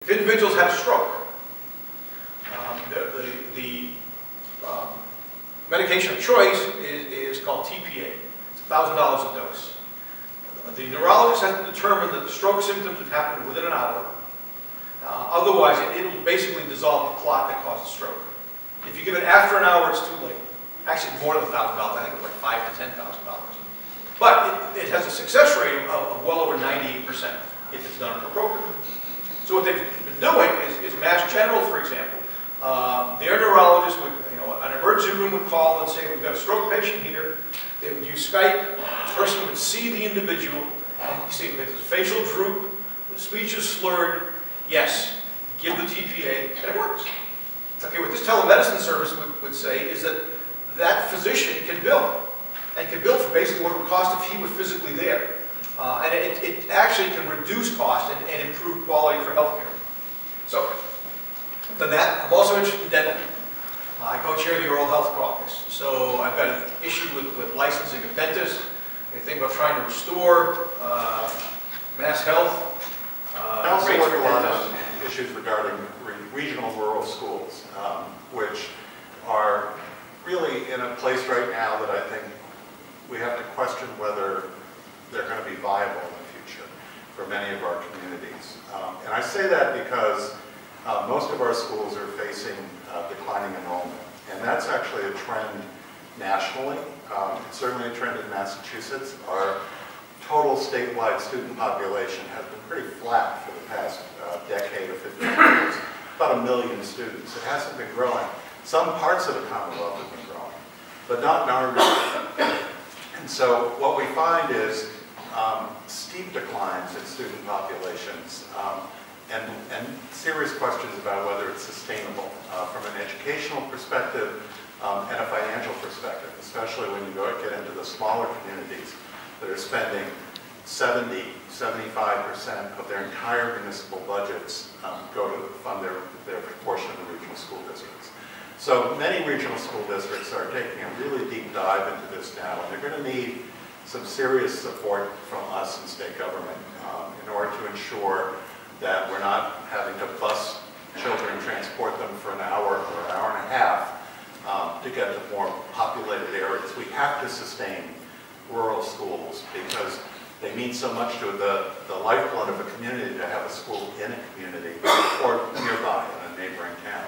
If individuals have a stroke, the medication of choice is called TPA. It's $1,000 a dose. The neurologist has to determine that the stroke symptoms have happened within an hour. Otherwise, it'll basically dissolve the clot that caused the stroke. If you give it after an hour, it's too late. Actually, it's more than $1,000. I think it's like $5,000 to $10,000. But it has a success rate of well over 98% if it's done appropriately. So what they've been doing is Mass General, for example, their neurologist would, an emergency room would call and say, we've got a stroke patient here. They would use Skype. The person would see the individual, and you see if there's a facial droop, the speech is slurred. Yes, give the TPA, and it works. Okay, what this telemedicine service would say is that that physician can bill, and can bill for basically what it would cost if he were physically there. And it actually can reduce cost and improve quality for healthcare. So, I've done that. I'm also interested in dental. I co-chair the Oral Health Caucus. So I've got an issue with licensing of dentists. I think about trying to restore mass health. I also work a lot on issues regarding regional rural schools, which are really in a place right now that I think we have to question whether they're going to be viable in the future for many of our communities. And I say that because most of our schools are facing declining enrollment. And that's actually a trend nationally. It's certainly a trend in Massachusetts. Our total statewide student population has been pretty flat for the past decade or 15 years. About 1 million students. It hasn't been growing. Some parts of the Commonwealth have been growing, but not in our region. And so what we find is steep declines in student populations and serious questions about whether it's sustainable from an educational perspective and a financial perspective, especially when you get into the smaller communities that are spending 70, 75% of their entire municipal budgets go to fund their proportion of the regional school districts. So many regional school districts are taking a really deep dive into this now, and they're going to need some serious support from us and state government in order to ensure that we're not having to bus children, transport them for an hour or an hour and a half to get to more populated areas. We have to sustain rural schools because they mean so much to the lifeblood of a community to have a school in a community or nearby in a neighboring town.